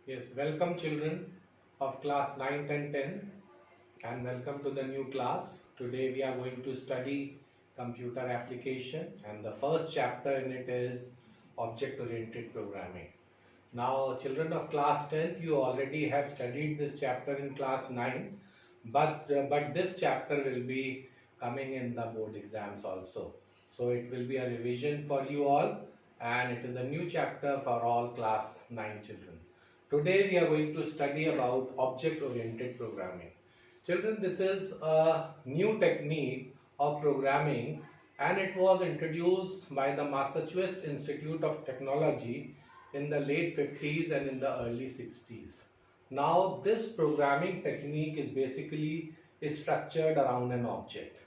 Yes, welcome children of class 9th and 10th and welcome to the new class. Today we are going to study computer application and the first chapter in it is object oriented programming. Now children of class 10th, you already have studied this chapter in class 9, but this chapter will be coming in the board exams also. So it will be a revision for you all and it is a new chapter for all class 9 children. Today we are going to study about object oriented programming. Children, this is a new technique of programming and it was introduced by the Massachusetts Institute of Technology in the late 50s and in the early 60s. Now this programming technique is basically structured around an object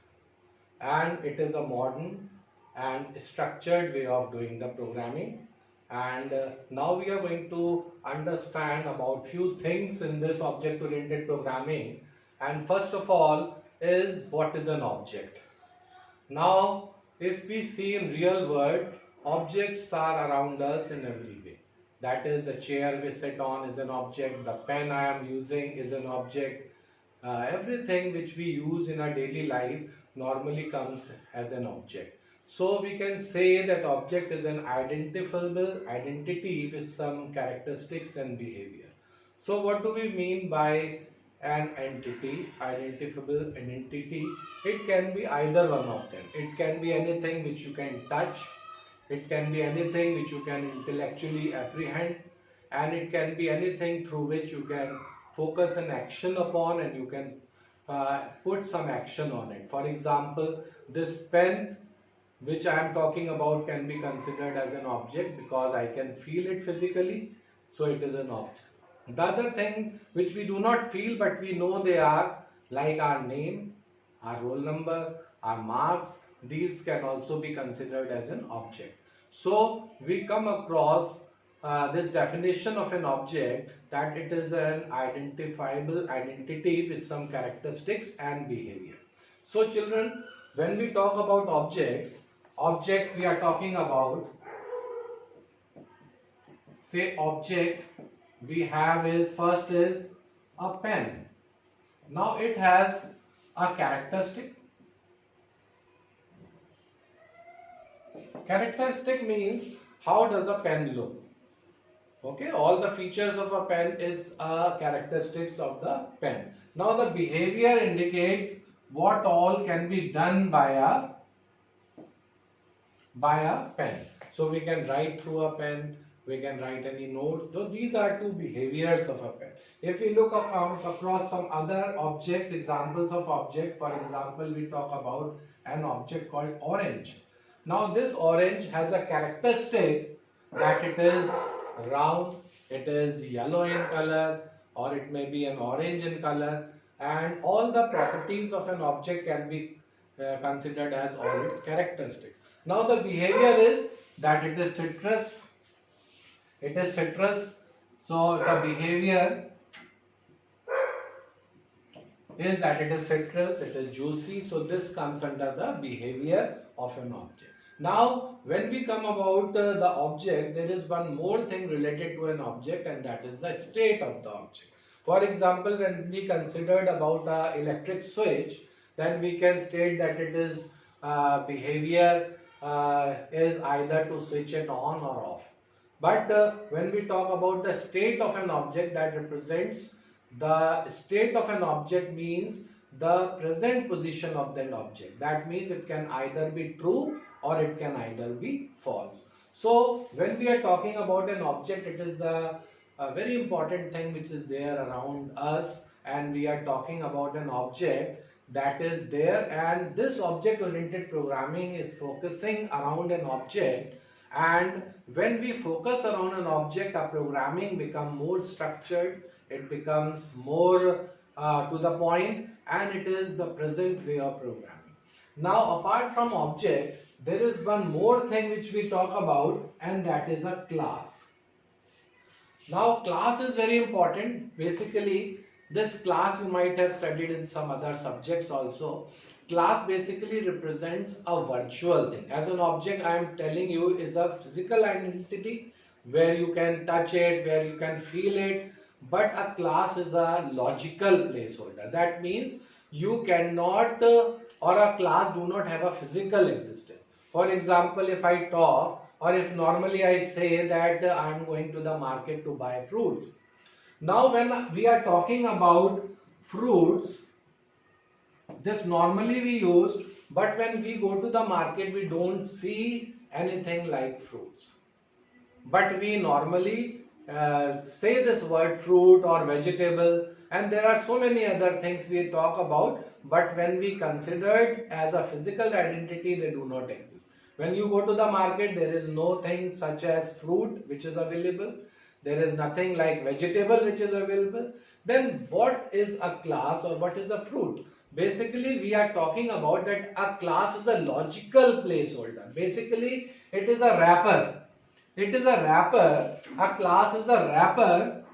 and it is a modern and structured way of doing the programming. And now we are going to understand about few things in this object oriented programming. And first of all is what is an object. Now if we see in real world, objects are around us in every way. That is, the chair we sit on is an object, the pen I am using is an object. Everything which we use in our daily life normally comes as an object. So we can say that object is an identifiable identity with some characteristics and behavior. So what do we mean by an entity, identifiable identity? It can be either one of them. It can be anything which you can touch, it can be anything which you can intellectually apprehend, and it can be anything through which you can focus an action upon and you can put some action on it. For example, this pen which I am talking about can be considered as an object because I can feel it physically, so it is an object. The other thing which we do not feel but we know they are, like our name, our roll number, our marks, these can also be considered as an object. So we come across this definition of an object, that it is an identifiable identity with some characteristics and behavior. So children, when we talk about objects we are talking about, say object we have is, first is a pen. Now it has a characteristic. Characteristic means how does a pen look. Okay, all the features of a pen is characteristics of the pen. Now the behavior indicates what all can be done by a pen. So we can write through a pen, we can write any notes. So these are two behaviors of a pen. If we look across some other objects, examples of object, for example, we talk about an object called orange. Now this orange has a characteristic that it is round, it is yellow in color, or it may be an orange in color, and all the properties of an object can be considered as all its characteristics. Now the behavior is that it is citrus. It is citrus. So the behavior is that it is citrus, it is juicy. So this comes under the behavior of an object. Now when we come about the object, there is one more thing related to an object, and that is the state of the object. For example, when we considered about an electric switch, then we can state that it is behavior is either to switch it on or off. But when we talk about the state of an object, that represents the state of an object means the present position of that object. That means it can either be true or it can either be false. So when we are talking about an object, it is the very important thing which is there around us, and we are talking about an object that is there, and this object oriented programming is focusing around an object. And when we focus around an object, our programming becomes more structured, it becomes more to the point, and it is the present way of programming. Now apart from object, there is one more thing which we talk about, and that is a class. Now class is very important. Basically this class you might have studied in some other subjects also. Class basically represents a virtual thing. As an object, I am telling you, is a physical identity, where you can touch it, where you can feel it. But a class is a logical placeholder. That means you cannot, or a class do not have a physical existence. For example, if I talk, or if normally I say that I am going to the market to buy fruits. Now when we are talking about fruits, this normally we use, but when we go to the market, we don't see anything like fruits. But we normally say this word fruit or vegetable, and there are so many other things we talk about, but when we consider it as a physical identity, they do not exist. When you go to the market, there is no thing such as fruit which is available. There is nothing like vegetable which is available. Then what is a class or what is a fruit? Basically, we are talking about that a class is a logical placeholder. Basically, it is a wrapper. It is a wrapper. A class is a wrapper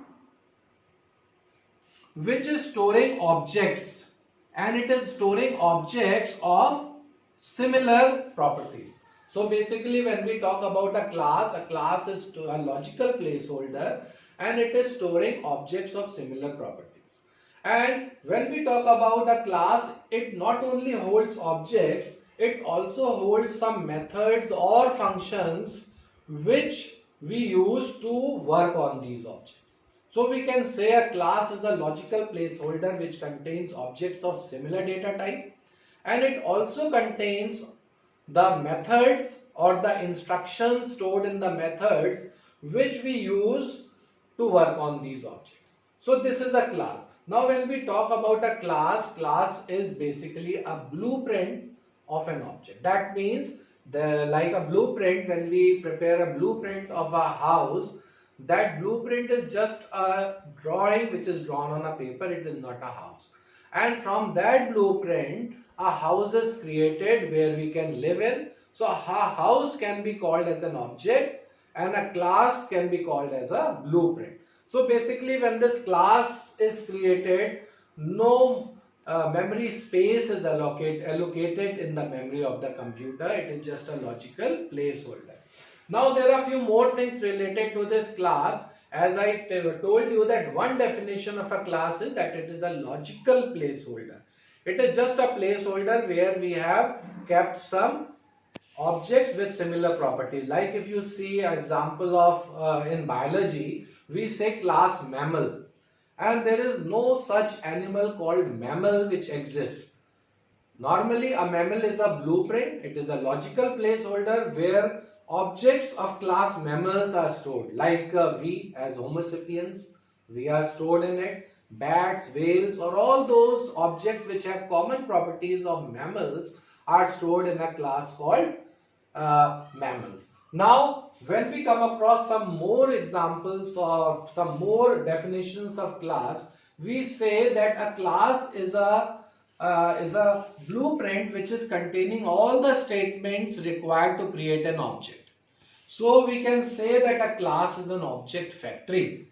which is storing objects, and it is storing objects of similar properties. So basically, when we talk about a class is a logical placeholder, and it is storing objects of similar properties. And when we talk about a class, it not only holds objects, it also holds some methods or functions which we use to work on these objects. So we can say a class is a logical placeholder which contains objects of similar data type, and it also contains the methods or the instructions stored in the methods which we use to work on these objects. So this is a class. Now when we talk about a class is basically a blueprint of an object. That means like a blueprint, when we prepare a blueprint of a house, that blueprint is just a drawing which is drawn on a paper. It is not a house. And from that blueprint, a house is created where we can live in. So a house can be called as an object, and a class can be called as a blueprint. So basically, when this class is created, no memory space is allocated in the memory of the computer. It is just a logical placeholder. Now there are a few more things related to this class. As I told you, that one definition of a class is that it is a logical placeholder. It is just a placeholder where we have kept some objects with similar properties. Like if you see an example of in biology, we say class mammal, and there is no such animal called mammal which exists. Normally a mammal is a blueprint. It is a logical placeholder where objects of class mammals are stored. Like we as Homo sapiens, we are stored in it. Bats, whales, or all those objects which have common properties of mammals are stored in a class called mammals. Now, when we come across some more examples of some more definitions of class, we say that a class is a blueprint which is containing all the statements required to create an object. So we can say that a class is an object factory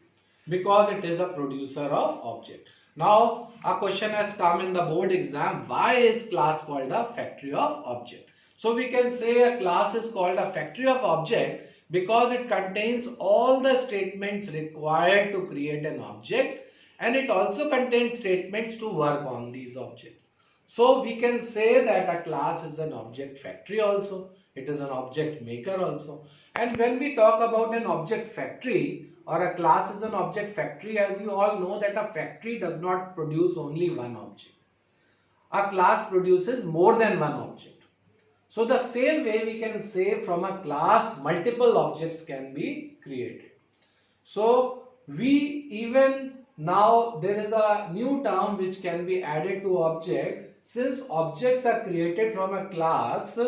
because it is a producer of object. Now a question has come in the board exam: why is class called a factory of object? So we can say a class is called a factory of object because it contains all the statements required to create an object, and it also contains statements to work on these objects. So we can say that a class is an object factory also. It is an object maker also. And when we talk about an object factory or a class is an object factory, as you all know that a factory does not produce only one object. A class produces more than one object. So the same way we can say from a class multiple objects can be created. So we even now there is a new term which can be added to object. Since objects are created from a class,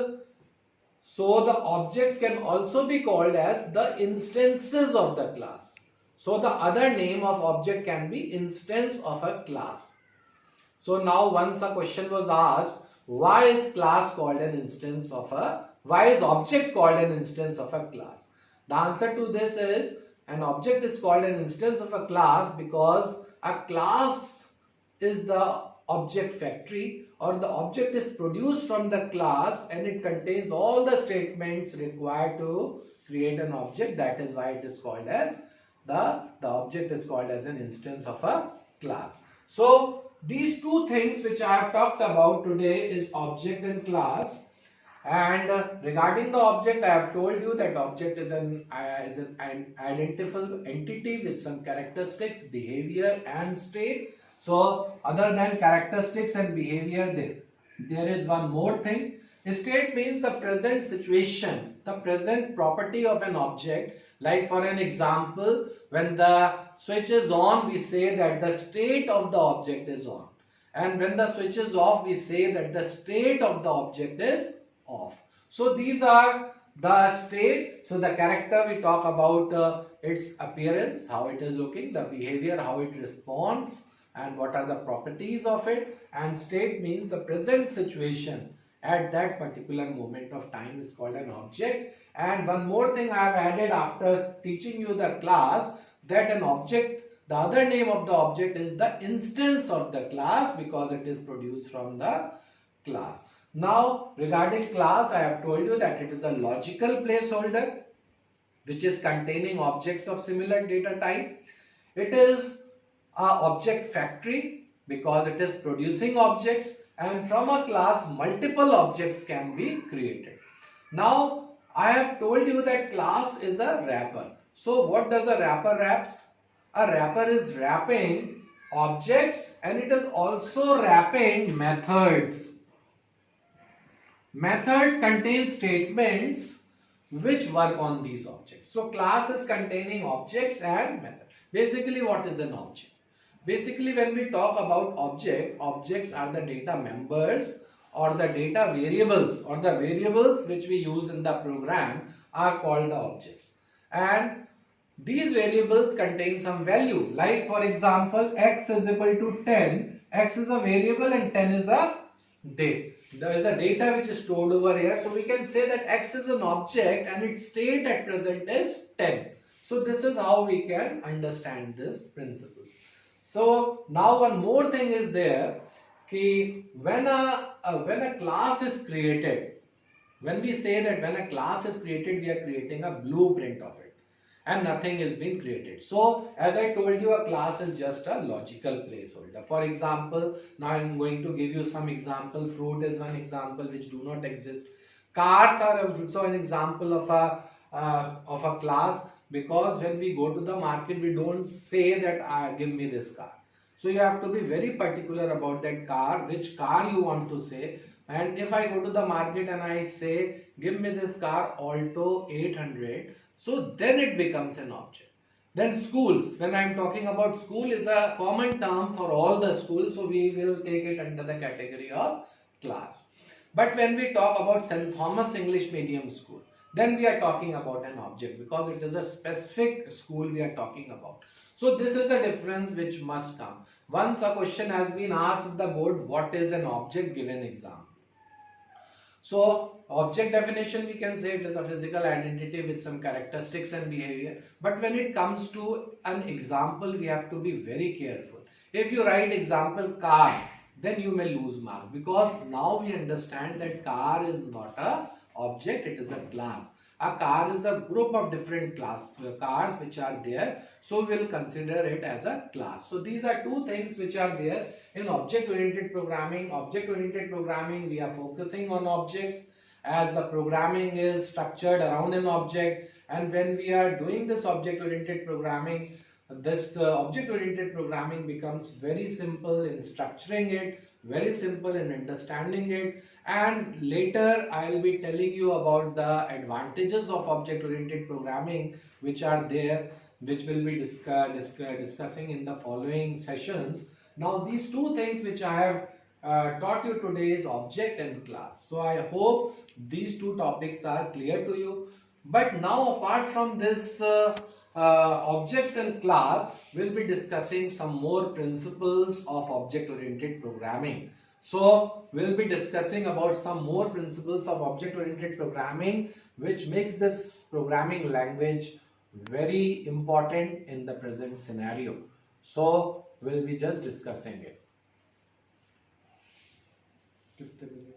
so the objects can also be called as the instances of the class. So the other name of object can be instance of a class. So now once a question was asked, why is class called an instance of a, why is object called an instance of a class? The answer to this is an object is called an instance of a class because a class is the object factory, or the object is produced from the class and it contains all the statements required to create an object. That is why it is called as the object is called as an instance of a class. So these two things which I have talked about today is object and class. And regarding the object, I have told you that object is an identifiable entity with some characteristics, behavior and state. So other than characteristics and behavior, there is one more thing. State means the present situation, the present property of an object. Like for an example, when the switch is on, we say that the state of the object is on. And when the switch is off, we say that the state of the object is off. So these are the state. So the character, we talk about its appearance, how it is looking, the behavior, how it responds, and what are the properties of it. And state means the present situation at that particular moment of time is called an object. And one more thing I have added after teaching you the class, that an object, the other name of the object is the instance of the class, because it is produced from the class. Now regarding class, I have told you that it is a logical placeholder which is containing objects of similar data type. It is a object factory because it is producing objects, and from a class multiple objects can be created. Now I have told you that class is a wrapper. So what does a wrapper wraps? A wrapper is wrapping objects and it is also wrapping methods. Methods contain statements which work on these objects. So class is containing objects and methods. Basically, what is an object? Basically, when we talk about objects are the data members or the data variables, or the variables which we use in the program are called the objects. And these variables contain some value. Like for example, x is equal to 10. X is a variable and 10 is a date. There is a data which is stored over here. So we can say that x is an object and its state at present is 10. So this is how we can understand this principle. So now one more thing is there, when a class is created, when we say that when a class is created, we are creating a blueprint of it and nothing is being created. So as I told you, a class is just a logical placeholder. For example, now I am going to give you some example. Fruit is one example which do not exist. Cars are also an example of a class, because when we go to the market, we don't say that give me this car. So you have to be very particular about that car, which car you want to say. And if I go to the market and I say give me this car Alto 800, so then it becomes an object. Then schools, when I am talking about school, is a common term for all the schools, so we will take it under the category of class. But when we talk about St. Thomas English Medium School, then we are talking about an object, because it is a specific school we are talking about. So this is the difference which must come. Once a question has been asked at the board, what is an object, give an example. So object definition, we can say it is a physical identity with some characteristics and behavior. But when it comes to an example, we have to be very careful. If you write example car, then you may lose marks, because now we understand that car is not a object, it is a class. A car is a group of different cars which are there, so we will consider it as a class. So these are two things which are there in object-oriented programming. Object-oriented programming, we are focusing on objects, as the programming is structured around an object. And when we are doing this object-oriented programming, this object-oriented programming becomes very simple in structuring it, very simple in understanding it, and later I will be telling you about the advantages of object-oriented programming which are there, which will be discussing in the following sessions. Now these two things which I have taught you today is object and class. So I hope these two topics are clear to you. But now apart from this objects and class, we'll be discussing some more principles of object-oriented programming. So we'll be discussing about some more principles of object-oriented programming, which makes this programming language very important in the present scenario. So we'll be just discussing it. कितने बजे